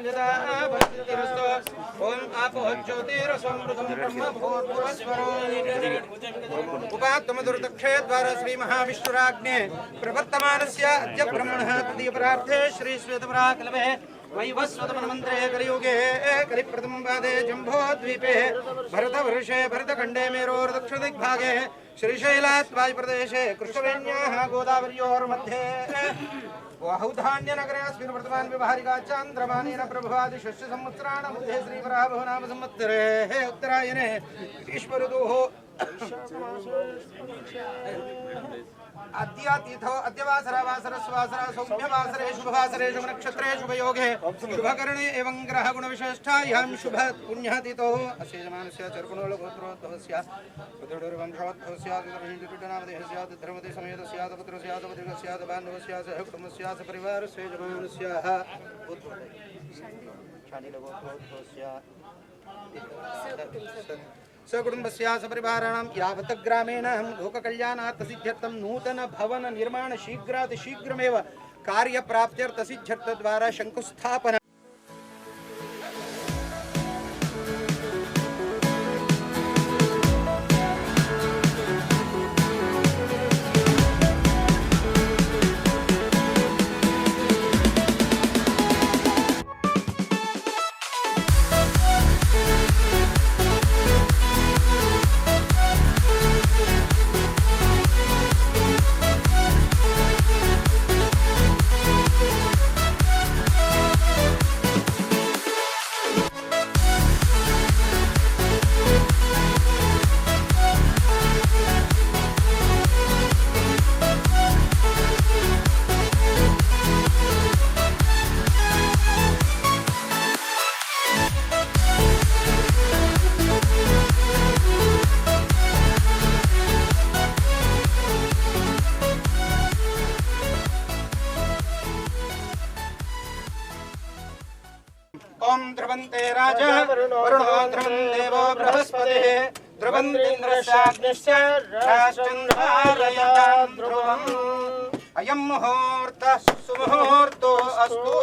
यदा भक्तिरस्तो ओम आपो ज्योतिरसमृतं ब्रह्म भूर्भुवस्वरो उपात्तम दुर्दक्षे द्वारा श्री महाविष्णुराज्ञे प्रवर्तमानस्य अद्य ब्रह्मणः तदीयपरार्थे श्री श्वेतपराकल्पे वैवस्वतमन्त्रे कलियुगे कलिप्रथमपादे जम्बोद्वीपे भरतवर्षे भरतखण्डे मेरोर्दक्षिणदिग्भागे श्रीशैलात् वायुप्रदेशे कृष्णवेण्याः गोदावर्योर्मध्ये औधान्यनगरे अस्मिन् वर्तमान व्यवहारिका चान्द्रमानेन प्रभवादिषष्ठ संवत्सराणां मध्ये श्रीवराहो नाम संवत्सरे उत्तरायणे ईश्वरदुः अद्यातीथो अद्यवासरवासरस्वासर सौम्यवासरे शुभवासरे शुभनक्षत्रे शुभयोगे शुभकरणे एवं ग्रहगुणविशिष्टायां शुभ पुण्यतिथो अस्य यजमानस्य चर्कुणोलगोत्रोद्भवस्य पुत्रोर्वंशोद्भवस्य नामदेहस्य धर्मदे समेतस्य पुत्रस्य पुत्रिकस्य बान्धवस्य सह कुटुम्बस्य परिवारस्य यजमानस्य शालिलगोत्रोद्भवस्य सकुटुंबस्य सपरिवाराणां यावत् ग्रामेण लोककल्याणात् सिद्ध्यर्थं नूतन भवन निर्माण शीघ्रातिशीघ्रमेव कार्यप्राप्त्यर्थ सिद्ध्यर्थ द्वारा शंकुस्थापन ओम ध्रुवन्ते राजा वरुणो ध्रुवं देवो बृहस्पतिः ध्रुवन्तीन्द्रस्याग्निश्च राष्ट्रन्धारयतां ध्रुवम् अयं मुहूर्तः सुमुहूर्तो अस्तु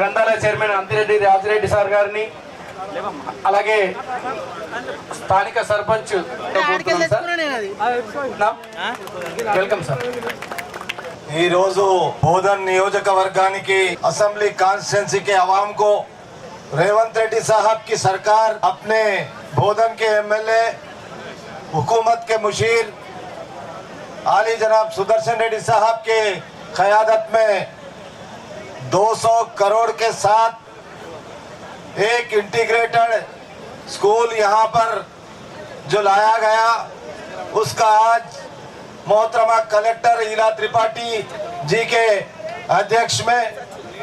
గ్రంథాలయ చైర్మన్ అంతిరెడ్డి రాజిరెడ్డి సార్ గారిని, అలాగే స్థానిక సర్పంచ్ వెల్కమ్ సార్. ఈ రోజు బోధన్ నియోజకవర్గానికి असेंबली कॉन्स्टिट्यूंसी के आवाम को रेवंत रेड्डी साहब की सरकार अपने बोधन के एमएलए हुकूमत के मुशीर आली जनाब सुदर्शन रेड्डी साहब के क़यादत में 200 करोड़ के साथ एक इंटीग्रेटेड स्कूल यहाँ पर जो लाया गया, उसका आज मोहतरमा कलेक्टर ईला त्रिपाठी जी के अध्यक्ष में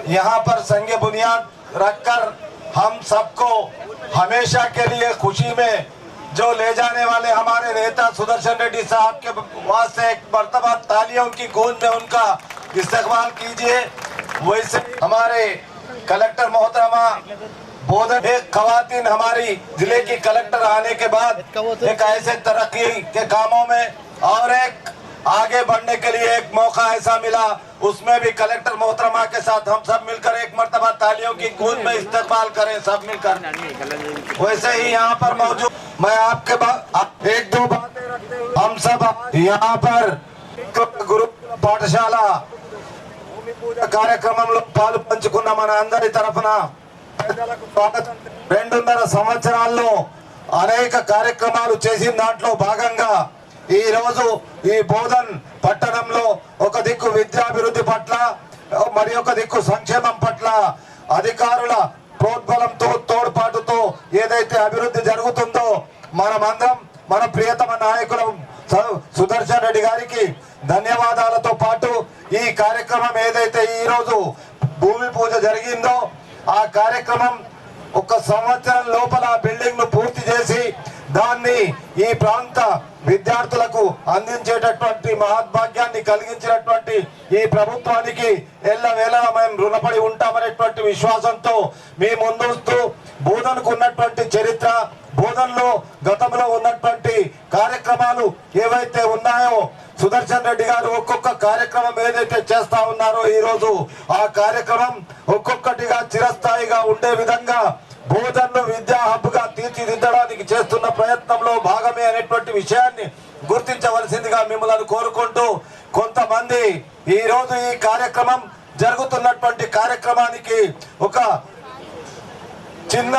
यहाँ पर संग बुनियाद रखकर हम सबको हमेशा के लिए खुशी में जो ले जाने वाले हमारे नेता सुदर्शन रेड्डी साहब के वास्ते एक मर्तबा तालियों की गूंज में उनका इस्तेमाल कीजिए। वैसे हमारे कलेक्टर मोहतरमा बोधन एक खवातीन हमारी जिले की कलेक्टर आने के बाद एक ऐसे तरक्की के कामों में और एक आगे बढ़ने के लिए एक मौका ऐसा मिला, उसमें भी कलेक्टर मोहतरमा के साथ हम सब मिलकर एक मर्तबा तालियों की गूंज में इस्तेमाल करें सब मिलकर। वैसे ही यहाँ पर मौजूद मैं आपके एक दो बातें रखते हुए हम सब यहाँ पर गुरु पाठशाला भूमि पूजा కార్యక్రమంలో పాలు పంచుకున్న మన అందరి తరఫున ప్రజలకు స్వాగతం. 2.5 సంవత్సరాల్లో అనేక కార్యక్రమాలు చేసిన దాంట్లో భాగంగా ఈ రోజు ఈ బోధన్ పట్టణంలో ఒక దిక్కు విద్యాభివృద్ధి పట్ల మరి ఒక దిక్కు సంక్షేమం పట్ల అధికారుల ప్రోద్బలంతో తోడ్పాటుతో ఏదైతే అభివృద్ధి జరుగుతుందో మనమందరం మన ప్రియతమ నాయకులు సుదర్శన్ రెడ్డి గారికి ధన్యవాదాలతో పాటు ఈ కార్యక్రమం ఏదైతే ఈ రోజు భూమి పూజ జరిగిందో ఆ కార్యక్రమం ఒక సంవత్సరం లోపల బిల్డింగ్ ను పూర్తి చేసి దాన్ని ఈ ప్రాంత విద్యార్థులకు అందించేటటువంటి మహద్భాగ్యాన్ని కలిగించినటువంటి ఈ ప్రభుత్వానికి ఎల్లవేళ మేము రుణపడి ఉంటామనేటువంటి విశ్వాసంతో మీ ముందుస్తూ బోధనకు ఉన్నటువంటి చరిత్ర, బోధనలో గతంలో ఉన్నటువంటి కార్యక్రమాలు ఏవైతే ఉన్నాయో సుదర్శన్ రెడ్డి గారు ఒక్కొక్క కార్యక్రమం ఏదైతే చేస్తా ఉన్నారో ఈ రోజు ఆ కార్యక్రమం ఒక్కొక్కటిగా చిరస్థాయిగా ఉండే విధంగా బోధన్ను విద్యా హబ్ గా తీర్చిదిద్దడానికి చేస్తున్న ప్రయత్నంలో భాగమే అనేటువంటి విషయాన్ని గుర్తించవలసిందిగా మిమ్మల్ని కోరుకుంటూ, కొంతమంది ఈ రోజు ఈ కార్యక్రమం జరుగుతున్నటువంటి కార్యక్రమానికి ఒక చిన్న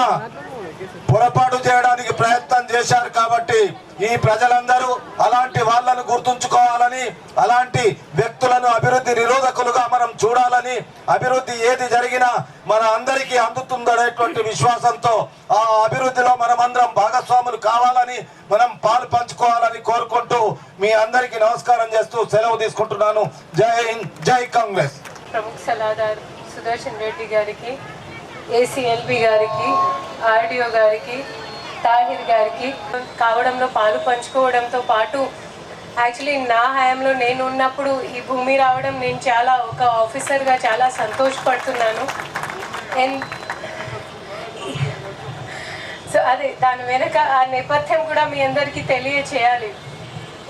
పొరపాటు చేయడానికి ప్రయత్నం చేశారు కాబట్టి ఈ ప్రజలందరూ అలాంటి వాళ్ళను గుర్తుంచుకోవాలని, అలాంటి వ్యక్తులను అభివృద్ధి నిరోధకులుగా మనం చూడాలని, అభివృద్ధి ఏది జరిగినా మన అందరికీ అందుతుందనేటువంటి విశ్వాసంతో ఆ అభివృద్ధిలో మనమందరం భాగస్వాములు కావాలని, మనం పాలు పంచుకోవాలని కోరుకుంటూ మీ అందరికీ నమస్కారం చేస్తూ సెలవు తీసుకుంటున్నాను. జై హింద్, జై కాంగ్రెస్. ప్రముఖ సలహాదారు సుదర్శన్ రెడ్డి గారికి, ఏసీఎల్బీ గారికి, ఆర్డీఓ గారికి, తాహిర్ గారికి కావడంలో పాలు పంచుకోవడంతో పాటు యాక్చువల్లీ నా హయాంలో నేను ఉన్నప్పుడు ఈ భూమి రావడం నేను చాలా ఒక ఆఫీసర్గా చాలా సంతోషపడుతున్నాను. సో అదే దాని వెనక ఆ నేపథ్యం కూడా మీ అందరికీ తెలియచేయాలి.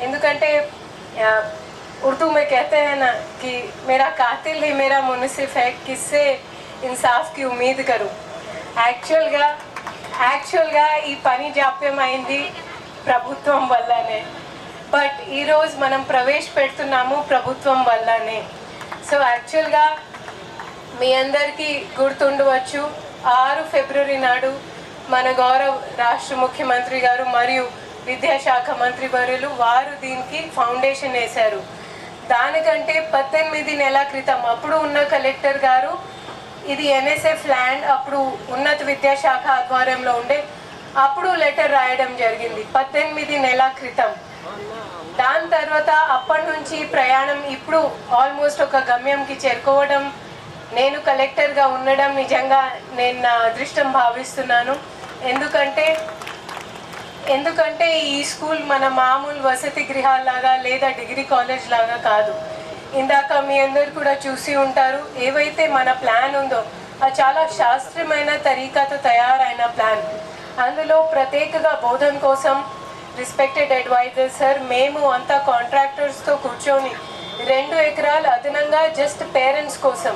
ఎందుకంటే उर्दू में कहते हैं ना कि मेरा कातिल ही मेरा मुनसिफ है, किससे इंसाफ की उम्मीद करूं. యాక్చువల్గా ఈ పని జాప్యమైంది ప్రభుత్వం వల్లనే, బట్ ఈరోజు మనం ప్రవేశపెడుతున్నాము ప్రభుత్వం వల్లనే. సో యాక్చువల్గా మీ అందరికీ గుర్తుండవచ్చు 6 ఫిబ్రవరి నాడు మన గౌరవ రాష్ట్ర ముఖ్యమంత్రి గారు మరియు విద్యాశాఖ మంత్రి వర్యులు వారు దీనికి ఫౌండేషన్ వేశారు. దానికంటే 18 నెలల క్రితం అప్పుడు ఉన్న కలెక్టర్ గారు ఇది ఎన్ఎస్ఎఫ్ ల్యాండ్ అప్పుడు ఉన్నత విద్యాశాఖ ఆధ్వర్యంలో ఉండే అప్పుడు లెటర్ రాయడం జరిగింది 18 నెలల క్రితం. దాని తర్వాత అప్పటి నుంచి ప్రయాణం ఇప్పుడు ఆల్మోస్ట్ ఒక గమ్యంకి చేరుకోవడం, నేను కలెక్టర్గా ఉండడం నిజంగా నేను నా అదృష్టం భావిస్తున్నాను. ఎందుకంటే ఈ స్కూల్ మన మామూలు వసతి గృహాల్లాగా లేదా డిగ్రీ కాలేజ్ లాగా కాదు. ఇందాక మీ అందరు కూడా చూసి ఉంటారు, ఏవైతే మన ప్లాన్ ఉందో అది చాలా శాస్త్రీయమైన తరీకాతో తయారైన ప్లాన్. అందులో ప్రత్యేకంగా బోధన కోసం రెస్పెక్టెడ్ అడ్వైజర్ సార్ మేము అంతా కాంట్రాక్టర్స్తో కూర్చొని 2 ఎకరాలు అదనంగా జస్ట్ పేరెంట్స్ కోసం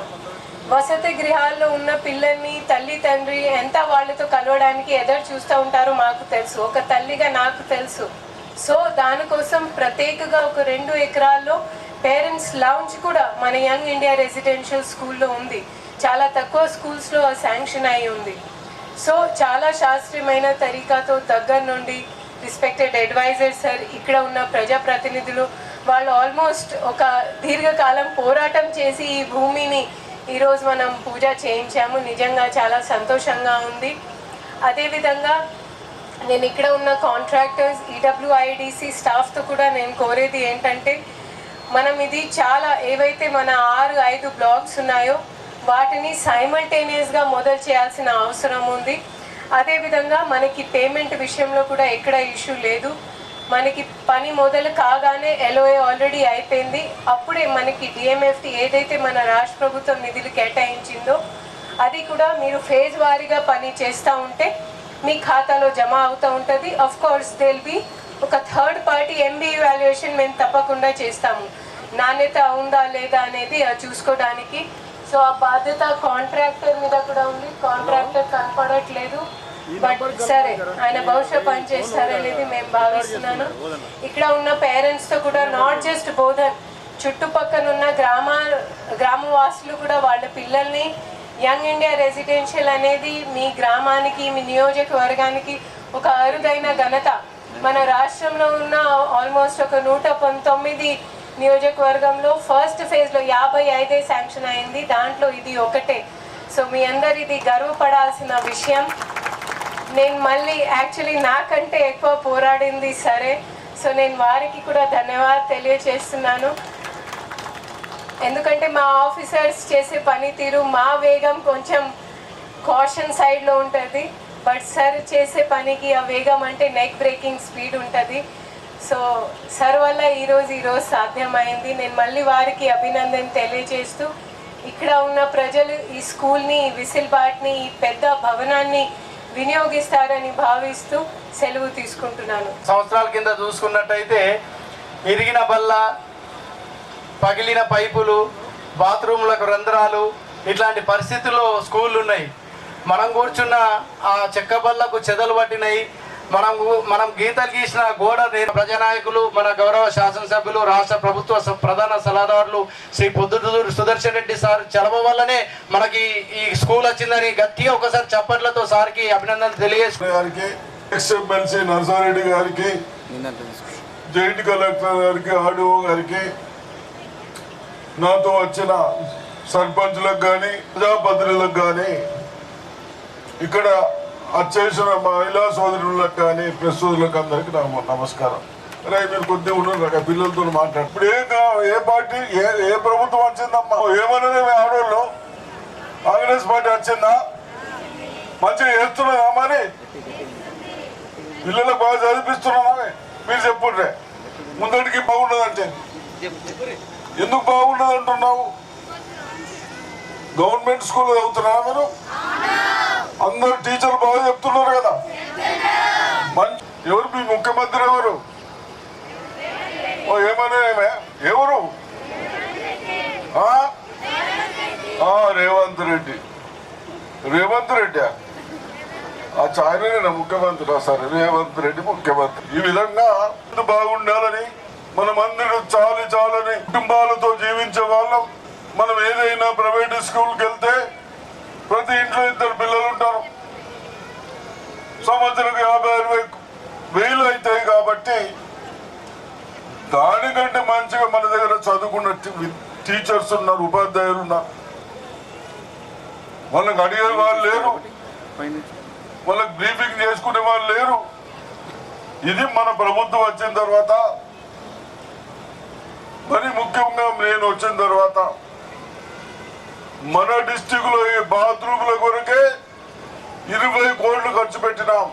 వసతి గృహాల్లో ఉన్న పిల్లల్ని తల్లి తండ్రి ఎంత వాళ్ళతో కలవడానికి ఎదురు చూస్తూ ఉంటారో మాకు తెలుసు, ఒక తల్లిగా నాకు తెలుసు. సో దానికోసం ప్రత్యేకంగా ఒక 2 ఎకరాల్లో పేరెంట్స్ లౌంజ్ కూడా మన యంగ్ ఇండియా రెసిడెన్షియల్ స్కూల్లో ఉంది. చాలా తక్కువ స్కూల్స్లో శాంక్షన్ అయి ఉంది. సో చాలా శాస్త్రీయమైన తరీకాతో దగ్గర నుండి రెస్పెక్టెడ్ అడ్వైజర్ సార్, ఇక్కడ ఉన్న ప్రజాప్రతినిధులు వాళ్ళు ఆల్మోస్ట్ ఒక దీర్ఘకాలం పోరాటం చేసి ఈ భూమిని ఈరోజు మనం పూజ చేయించాము. నిజంగా చాలా సంతోషంగా ఉంది. అదేవిధంగా నేను ఇక్కడ ఉన్న కాంట్రాక్టర్స్, ఈడబ్ల్యూఐడిసి స్టాఫ్తో కూడా నేను కోరేది ఏంటంటే, మనం ఇది చాలా ఏవైతే మన 6-5 బ్లాక్స్ ఉన్నాయో వాటిని సైమల్టేనియస్గా మొదలు చేయాల్సిన అవసరం ఉంది. అదేవిధంగా మనకి పేమెంట్ విషయంలో కూడా ఎక్కడ ఇష్యూ లేదు. మనకి పని మొదలు కాగానే LOA ఆల్రెడీ అయిపోయింది. అప్పుడే మనకి డిఎంఎఫ్టీ ఏదైతే మన రాష్ట్ర ప్రభుత్వం నిధులు కేటాయించిందో అది కూడా మీరు ఫేజ్ వారీగా పని చేస్తూ ఉంటే మీ ఖాతాలో జమ అవుతూ ఉంటుంది. అఫ్ కోర్స్ దిల్ బి ఒక థర్డ్ పార్టీ MBE వాల్యుయేషన్ మేము తప్పకుండా చేస్తాము, నాణ్యత ఉందా లేదా అనేది చూసుకోవడానికి. సో ఆ బాధ్యత కాంట్రాక్టర్ మీద కూడా ఉంది. కాంట్రాక్టర్ కనపడట్లేదు, బట్ సరే ఆయన భవిష్యత్ పని చేస్తారనేది మేము భావిస్తున్నాను. ఇక్కడ ఉన్న పేరెంట్స్తో కూడా నాట్ జస్ట్ బోధన్, చుట్టుపక్కల ఉన్న గ్రామవాసులు కూడా వాళ్ళ పిల్లల్ని యంగ్ ఇండియా రెసిడెన్షియల్ అనేది మీ గ్రామానికి, మీ నియోజకవర్గానికి ఒక అరుదైన ఘనత. మన రాష్ట్రంలో ఉన్న ఆల్మోస్ట్ ఒక 119 నియోజకవర్గంలో ఫస్ట్ ఫేజ్లో 55 శాంక్షన్ అయింది, దాంట్లో ఇది ఒకటే. సో మీ అందరు ఇది గర్వపడాల్సిన విషయం. నేను మళ్ళీ యాక్చువల్లీ నాకంటే ఎక్కువ పోరాడింది సరే, సో నేను వారికి కూడా ధన్యవాదాలు తెలియజేస్తున్నాను. ఎందుకంటే మా ఆఫీసర్స్ చేసే పనితీరు, మా వేగం కొంచెం కాషన్ సైడ్లో ఉంటుంది, బట్ సార్ చేసే పనికి ఆ వేగం అంటే నెక్ బ్రేకింగ్ స్పీడ్ ఉంటుంది. సో సార్ వల్ల ఈరోజు సాధ్యమైంది. నేను మళ్ళీ వారికి అభినందన తెలియజేస్తూ, ఇక్కడ ఉన్న ప్రజలు ఈ స్కూల్ని, ఈ విసిల్బాట్ని, ఈ పెద్ద భవనాన్ని వినియోగిస్తారని భావిస్తూ సెలవు తీసుకుంటున్నాను. సంవత్సరాల కింద చూసుకున్నట్టయితే ఇరిగిన బల్ల, పగిలిన పైపులు, బాత్రూమ్లకు రంధ్రాలు, ఇట్లాంటి పరిస్థితుల్లో స్కూళ్ళు ఉన్నాయి. మనం కూర్చున్న ఆ చెక్క బల్లకు చెదలు పట్టినాయి. మనం గీతలు గీసిన గోడ ప్రజానాయకులు, మన గౌరవ శాసనసభ్యులు, రాష్ట్ర ప్రభుత్వ ప్రధాన సలహాదారులు శ్రీ పొద్దుటూరు సుదర్శన్ రెడ్డి సార్ చలవ వల్లనే మనకి ఈ స్కూల్ వచ్చిందని గట్టిగా ఒకసారి చప్పట్లతో సార్కి అభినందనలు తెలియజేసుకున్నాను. ఎక్స్ఎమ్మెల్సీ నర్సారెడ్డి గారికి, జాయింట్ కలెక్టర్ గారికి, ఆర్డీఓ గారికి, నాతో వచ్చిన సర్పంచులకు కానీ, ప్రజాప్రతినిధులకు కానీ, ఇక్కడ వచ్చేసిన మహిళా సోదరులకు కానీ, ప్రెస్ సోదరులకు అందరికీ నమస్కారం. అరే మీరు కొద్దిగా ఉన్నారు పిల్లలతో మాట్లాడు. ఇప్పుడు ఏ పార్టీ ఏ ప్రభుత్వం వచ్చిందమ్మా? ఏమన్నది ఆడవాళ్ళు? కాంగ్రెస్ పార్టీ వచ్చిందా? మంచిగా చేస్తున్నారా? మరి పిల్లలకు బాగా చదివిస్తున్నారా? మీరు చెప్పుండ్రే. ముందడికి బాగుండదంటే ఎందుకు బాగుండదు అంటున్నావు? గవర్నమెంట్ స్కూల్ చదువుతున్నారా మీరు? అందరు టీచర్లు బాగా చెప్తున్నారు కదా. మంచి ఎవరు మీ ముఖ్యమంత్రి? ఎవరు? ఏమన్నా ఎవరు? రేవంత్ రెడ్డి. రేవంత్ రెడ్డి ఆయననే ముఖ్యమంత్రి. సరే, రేవంత్ రెడ్డి ముఖ్యమంత్రి. ఈ విధంగా బాగుండాలని, మనమందరూ చాలని కుటుంబాలతో జీవించే వాళ్ళం. మనం ఏదైనా ప్రైవేట్ స్కూల్కి వెళ్తే ప్రతి ఇంట్లో 2 పిల్లలు ఉంటారు. సంవత్సరానికి 50,000-60,000 అవుతాయి. కాబట్టి దానికంటే మంచిగా మన దగ్గర చదువుకున్న టీచర్స్ ఉన్నారు, ఉపాధ్యాయులు ఉన్నారు. వాళ్ళకి అడిగే వాళ్ళు లేరు, వాళ్ళకి బ్రీఫింగ్ చేసుకునే వాళ్ళు లేరు. ఇది మన ప్రభుత్వం వచ్చిన తర్వాత, మరి ముఖ్యంగా నేను వచ్చిన తర్వాత మన డిస్టిక్ లో ఈ బాత్రూమ్ల కొరకే 20 కోట్లు ఖర్చు పెట్టినాం.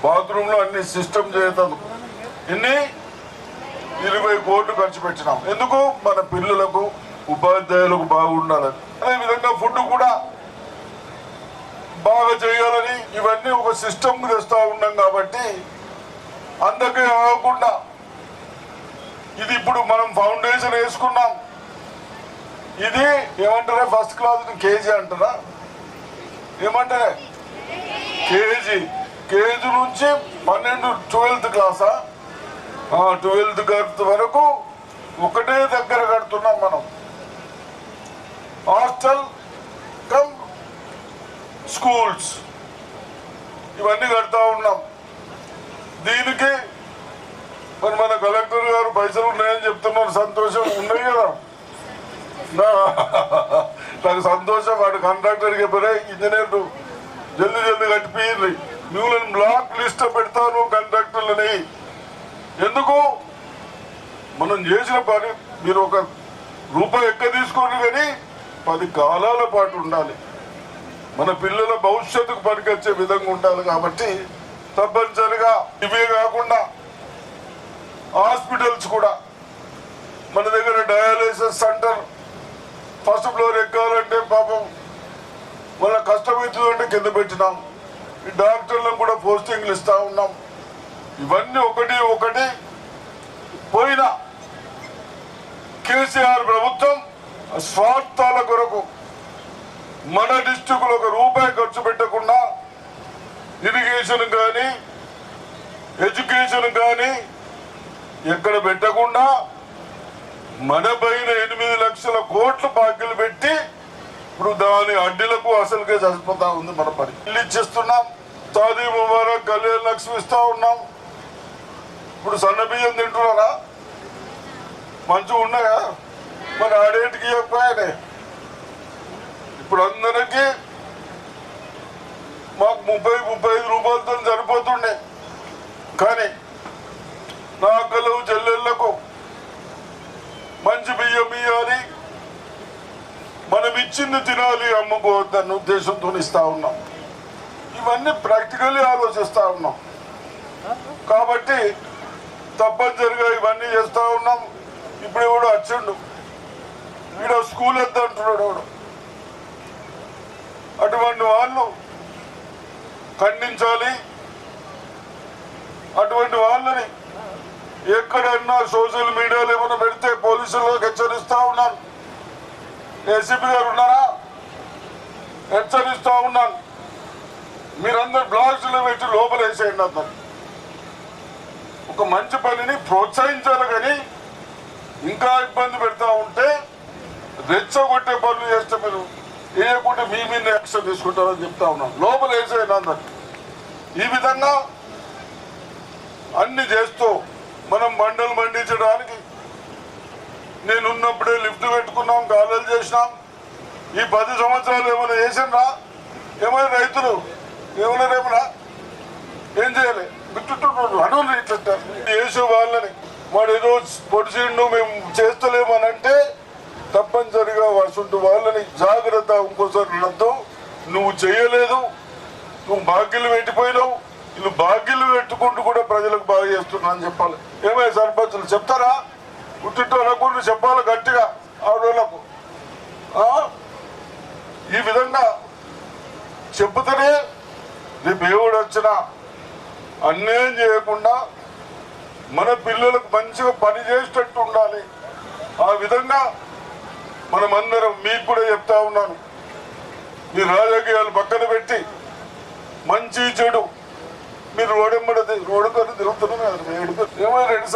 బాత్రూమ్ లో అన్ని సిస్టమ్ చేస్తాం. ఎన్ని 20 కోట్లు ఖర్చు పెట్టినాం. ఎందుకు? మన పిల్లలకు, ఉపాధ్యాయులకు బాగుండాలని. అదేవిధంగా ఫుడ్ కూడా బాగా చేయాలని ఇవన్నీ ఒక సిస్టమ్ తెస్తా ఉన్నాం. కాబట్టి అందుకే కాకుండా ఇది ఇప్పుడు మనం ఫౌండేషన్ వేసుకున్నాం. ఇది ఏమంటారా ఫస్ట్ క్లాస్ కేజీ అంటారా ఏమంటారా కేజీ నుంచి 12th క్లాసా 12th వరకు ఒకటే దగ్గర కడుతున్నాం మనం. హాస్టల్ కమ్ స్కూల్స్ ఇవన్నీ కడతా ఉన్నాం. దీనికి మరి మన కలెక్టర్ గారు పైసలు ఉన్నాయని చెప్తున్నారు. సంతోషం ఉన్నాయి కదా, నాకు సంతోషం. వాడు కాంట్రాక్టర్కి చెప్పారే ఇంజనీర్లు జల్దీ కట్టిపోయింది, నువ్వు బ్లాక్ లిస్ట్ పెడతాను కాంట్రాక్టర్లని. ఎందుకు మనం చేసిన పని మీరు ₹1 ఎక్కువ తీసుకోండి కానీ 10 కాలాల పాటు ఉండాలి. మన పిల్లల భవిష్యత్తుకు పనికొచ్చే విధంగా ఉండాలి. కాబట్టి తప్పనిసరిగా ఇవే కాకుండా హాస్పిటల్స్ కూడా మన దగ్గర డయాలసిస్ సెంటర్ ఫస్ట్ ఫ్లోర్ ఎక్కాలంటే పాపం వాళ్ళ కష్టమవుతుందంటే కింద పెట్టినాం. ఈ డాక్టర్లకు కూడా పోస్టింగ్లు ఇస్తా ఉన్నాం. ఇవన్నీ ఒకటి పోయిన కేసీఆర్ ప్రభుత్వం స్వార్థాల కొరకు మన డిస్టిక్లో ₹1 ఖర్చు పెట్టకుండా ఇరిగేషన్ కానీ ఎడ్యుకేషన్ కానీ ఎక్కడ పెట్టకుండా మన పైన 8 లక్షల కోట్ల బాకీలు పెట్టి ఇప్పుడు దాని అడ్డీలకు అసలుకే చచ్చిపోతా ఉంది మన పని. ఇల్లు ఇచ్చిస్తున్నాం, షాదీ ముబారక్, కళ్యాణ లక్ష్మి ఇస్తా ఉన్నాం. ఇప్పుడు సన్న బియ్యం తింటున్నారా? మంచిగా ఉన్నాయా? మరి ఆడేటికి చెప్పాయనే. ఇప్పుడు అందరికీ మాకు 30-35 రూపాయలతో సరిపోతుండే. కానీ నా అక్కలు చెల్లెళ్లకు మంచి బియ్యం ఇవ్వాలి, మనం ఇచ్చింది తినాలి, అమ్ముకోవద్దన్న ఉద్దేశంతో ఇస్తా ఉన్నాం. ఇవన్నీ ప్రాక్టికల్లీ ఆలోచిస్తా ఉన్నాం. కాబట్టి తప్పనిసరిగా ఇవన్నీ చేస్తా ఉన్నాం. ఇప్పుడు కూడా వచ్చిండు ఈడ స్కూల్ వద్దంటున్నాడు వాడు. అటువంటి వాళ్ళు ఖండించాలి. అటువంటి వాళ్ళని ఎక్కడన్నా సోషల్ మీడియాలో ఏమైనా పెడితే పోలీసులకు హెచ్చరిస్తా ఉన్నాను. ఏసీపీ గారు ఉన్నారా? హెచ్చరిస్తా ఉన్నాను. మీరందరూ బ్లాక్స్లో పెట్టి లోపల వేసేయండి. అందరు ఒక మంచి పనిని ప్రోత్సహించాలి కానీ ఇంకా ఇబ్బంది పెడతా ఉంటే రెచ్చగొట్టే పనులు చేస్తే మీరు వేయకుంటే మీ మీద యాక్షన్ తీసుకుంటారని చెప్తా ఉన్నాను. లోపల వేసేయండి అందరు. ఈ విధంగా అన్ని చేస్తూ మనం బండలు పండించడానికి నేనున్నప్పుడే లిఫ్ట్ పెట్టుకున్నాం, కాలేజీలు చేసినాం. ఈ 10 సంవత్సరాలు ఏమైనా చేసినా? ఏమైనా రైతులు ఏమైనా ఏం చేయాలి? బిట్టుకుంటున్నారు అడవులు ఇట్లా చేసే వాళ్ళని వాడు ఏదో పొడిచిండు మేము చేస్తలేమనంటే తప్పనిసరిగా వస్తుంటు వాళ్ళని జాగ్రత్త. ఇంకోసారి నద్దు, నువ్వు చేయలేదు, నువ్వు బాకీలు పెట్టిపోయినావు, వీళ్ళు బాకీలు పెట్టుకుంటూ కూడా ప్రజలకు బాగా చేస్తున్నా అని చెప్పాలి. ఏమైనా సర్పంచులు చెప్తారా? పుట్టినోళ్ళకు చెప్పాలి గట్టిగా ఆడోళ్ళకు. ఈ విధంగా చెబుతూనే రేపు దేవుడు వచ్చినా అన్యాయం చేయకుండా మన పిల్లలకు మంచిగా పని చేసేటట్టు ఉండాలి. ఆ విధంగా మనమందరం మీకు కూడా చెప్తా ఉన్నాను, మీ రాజకీయాలు పక్కన పెట్టి మంచి చెడు మీరు రోడ్డుకొని తిరుగుతున్నారు. ఏమైనా రెడ్డి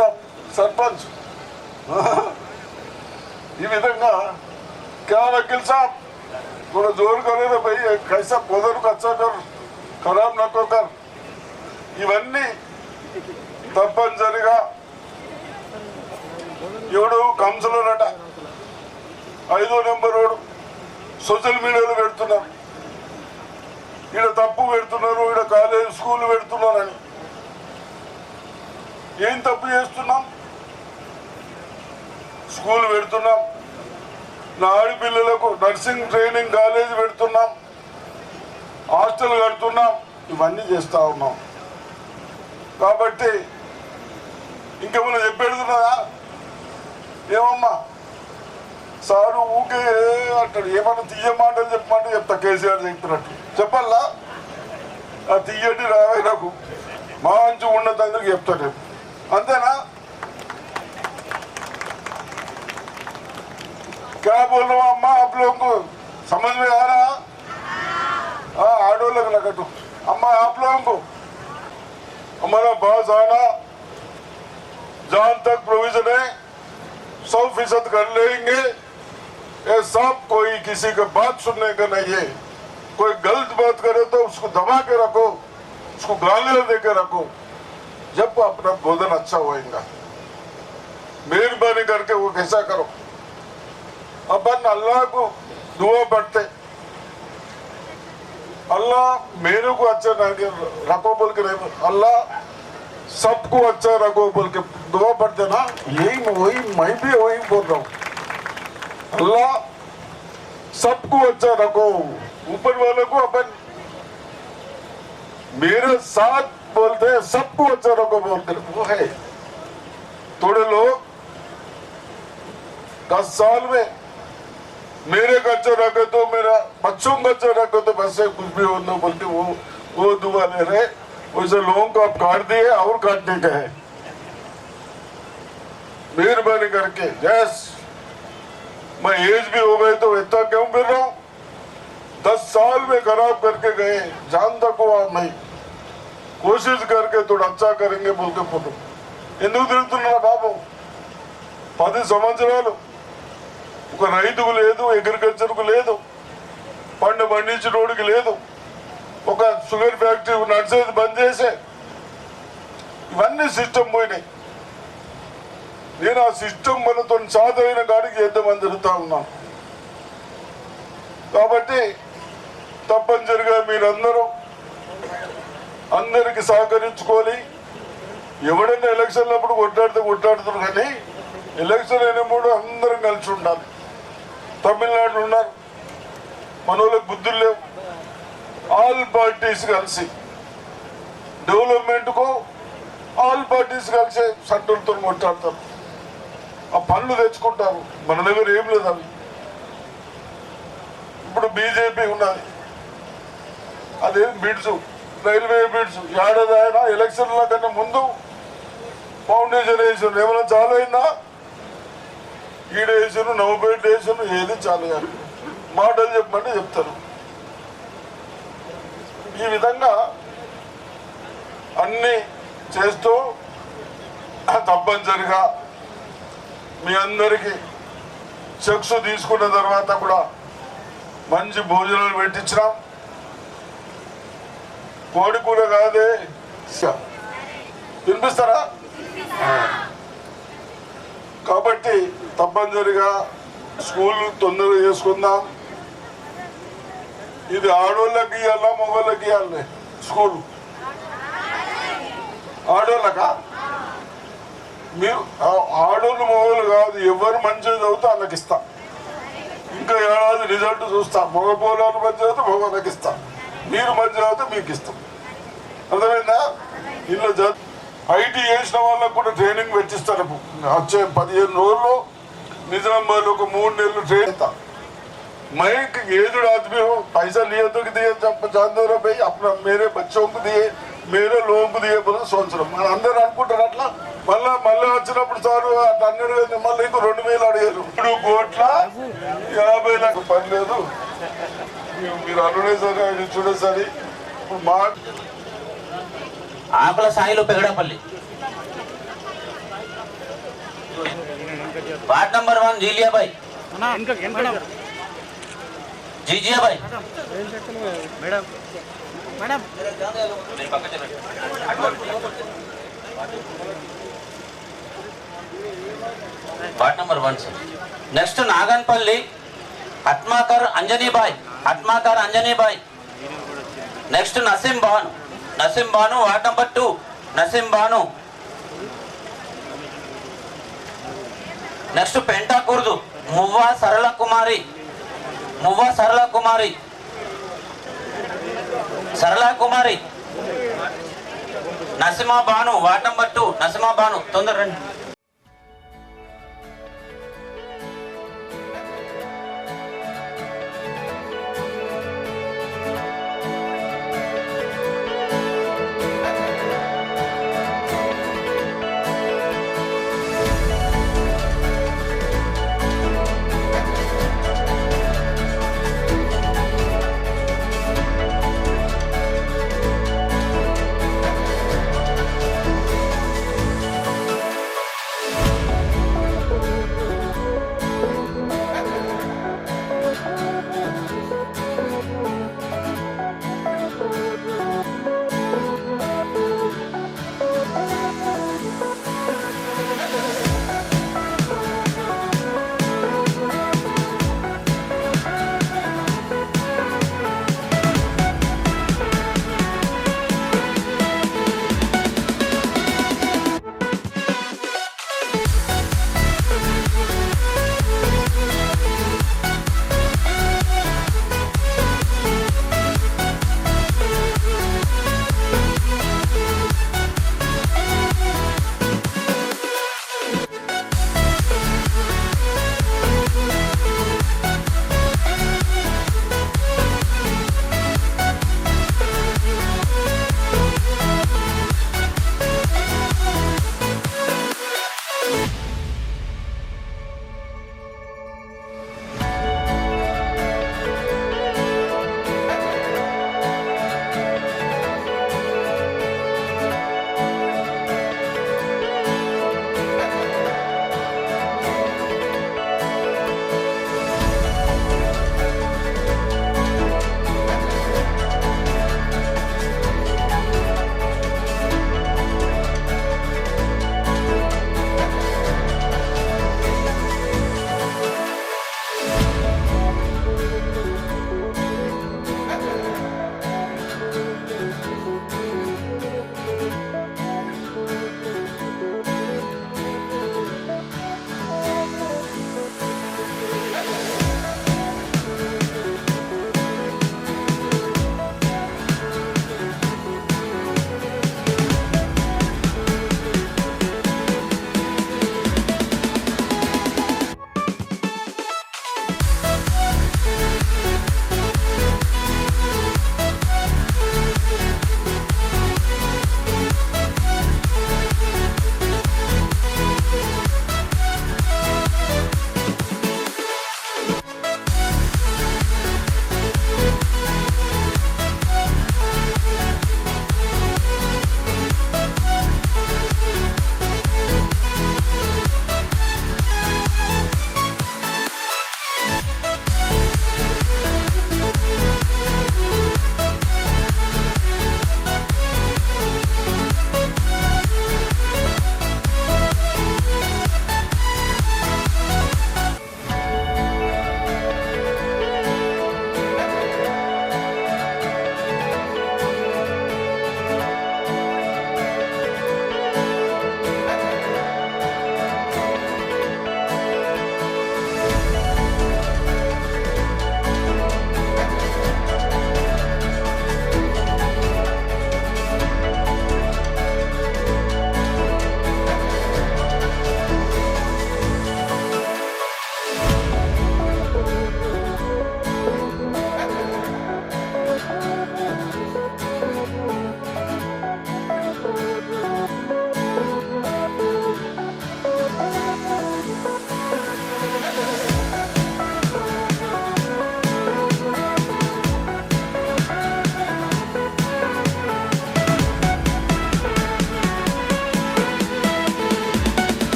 సర్పంచ్ ఈ విధంగా क्या वकील साहब थोड़ा जोर करे ना भाई, कैसा पोदर को अच्छा कर, खराब न को कर. ఇవన్నీ తప్పనిసరిగా ఎవడు కౌన్సిలర్ అట 5వ నెంబర్ వాడు సోషల్ మీడియాలో పెడుతున్నారు, ఈడ తప్పు పెడుతున్నారు, ఈడ కాలేజ్ స్కూల్ పెడుతున్నారని. ఏం తప్పు చేస్తున్నాం? స్కూల్ పెడుతున్నాం, నా ఆడపిల్లలకు నర్సింగ్ ట్రైనింగ్ కాలేజ్ పెడుతున్నాం, హాస్టల్ కడుతున్నాం, ఇవన్నీ చేస్తూ ఉన్నాం. కాబట్టి ఇంకేమన్నా చెప్పేడుతున్నదా? ఏమమ్మా సారు ఊకే అంటాడు, ఏమన్నా తీయమాటలు చెప్పమంటే చెప్తా. కేసీఆర్ చెప్పినట్టు చెప్పాలా? ఆ తీయటి రావే నాకు మంచి ఉన్నతందుకు చెప్తాడు. అంతేనా? क्या क्या बोल रहा हूँ अम्मा, आप लोगों को समझ में आ रहा? आडो लगा तो अम्मा आप लोगों को हमारा पास आना, जहां तक प्रोविजन है 100% कर लेंगे। ये सब कोई किसी का बात सुनने का नहीं है। कोई गलत बात करे तो उसको दबा के रखो, उसको गालियां दे के रखो, जब अपना भोजन अच्छा होएगा। मेहरबानी करके वो कैसा करो। अपन अल्लाह को दुआ पढ़ते, अल्लाह मेरे को अच्छा रखो बोल के नहीं, अल्लाह सबको अच्छा रखो बोल के दुआ पढ़ते ना। यही वही मैं भी वही बोल रहा हूँ, अल्लाह सबको अच्छा रखो। ऊपर वाले को अपन मेरे साथ बोलते हैं सबको अच्छा रखो बोलते, वो है। थोड़े लोग 10 साल में मेरे का अच्छा रखे तो मेरा बच्चों का अच्छा रखे तो बस से कुछ भी होना बोलते वो दुआ ले रहे। वैसे लोगों को आप काट दिए और काटने का है। मेहरबानी करके यस, मैं एज भी हो गई तो इतना क्यों फिर रहा हूँ? 10 साल में खराब करके गए, जानता को मैं कोशिश करके थोड़ा अच्छा करेंगे बोलते फोटो ఎందుకు తిరుగుతున్నా బాబు? 10 సంవత్సరాలు ఒక రైతుకు లేదు, అగ్రికల్చర్కు లేదు, పంట పండించినోడికి లేదు, ఒక షుగర్ ఫ్యాక్టరీ నడిచేది బంద్ చేసే, ఇవన్నీ సిస్టమ్ పోయినాయి. నేను ఆ సిస్టమ్ మనతో సాధైన గాడికి చేద్దామని జరుగుతూ ఉన్నాను. కాబట్టి తప్పనిసరిగా మీరందరూ అందరికి సహకరించుకోవాలి. ఎవడైనా ఎలక్షన్లప్పుడు కొట్లాడుతున్నారు, కానీ ఎలక్షన్ అయినప్పుడు అందరం కలిసి ఉండాలి. తమిళనాడు ఉన్నారు, మన వాళ్ళకి బుద్ధులు లేవు. ఆల్ పార్టీస్ కలిసి డెవలప్మెంట్కు ఆల్ పార్టీస్ కలిసి సెంట్రల్తో కొట్లాడతారు, ఆ పనులు తెచ్చుకుంటారు. మన దగ్గర ఏం లేదు అవి. ఇప్పుడు బీజేపీ ఉన్నది, అదేం బిడ్స్, రైల్వే బిడ్స్. ఏడాది ఆయన ఎలక్షన్ల కన్నా ముందు ఫౌండేషన్ వేసాను, ఏమైనా చాలు అయిందా? ఈడ వేసాను, నవ్వుపేట వేసాను, ఏది చాలు కానీ మాటలు చెప్పమంటే చెప్తారు. ఈ విధంగా అన్నీ చేస్తూ తప్పనిసరిగా మీ అందరికీ చెక్స్ తీసుకున్న తర్వాత కూడా మంచి భోజనాలు పెట్టించినాం. కోడి కూర కాదే, వినిపిస్తారా? కాబట్టి తప్పనిసరిగా స్కూల్ తొందరగా చేసుకుందాం. ఇది ఆడోళ్ళకి ఇవ్వాలా మగవాళ్ళకి ఇవ్వాలి? స్కూల్ ఆడోళ్ళకా? మీరు ఆడోళ్ళు మగవాళ్ళు కాదు, ఎవరు మంచిగా చదివితే వాళ్ళకి ఇస్తా. ఇంకా ఏడాది రిజల్ట్ చూస్తా. మగ పోలాలు మంచి చదివితే మగవాళ్ళకి ఇస్తా, మీరు మంచి చదివితే మీకు ఇస్తాం. అర్థమైందా? ఇంట్లో ఐటీ చేసిన వాళ్ళకు కూడా ట్రైనింగ్ పెట్టిస్తారు. వచ్చే 15 రోజుల్లో నిజామాబాద్ ఒక 3 నెలలు ट्रेन था। मैं एजड आदमी हूँ, पैसा लिए तो दिए जानते हो भाई, अपना मेरे बच्चों को दिए, मेरे लोगों को दिए बोला సంవత్సరం. మన అందరూ అనుకుంటారు అట్లా. మళ్ళీ వచ్చినప్పుడు సార్ అన్నాడు, మళ్ళీ ఇంకో 2000 అడిగారు. 3,50,00,000 పని లేదు. మీరు అనుడే సరే చూడేసరి ఇప్పుడు మా ఆకుల సాయిలు పెగడపల్లి, वार्ड नंबर 1 जीलिया भाई, जीजिया भाई, मैडम मैडम वार्ड नंबर 1 से नेक्स्ट नागनपल्ली आत्माकर अंजनी भाई, नेक्स्ट नसीम बानु वार्ड नंबर 2 नसीम बानु, नेक्स्ट पेंटा कुर्दू मुव्वा सरला कुमारी, नसीमा बानु वार्ड नंबर 2 नसीमा बानु, तोंदर रंడి.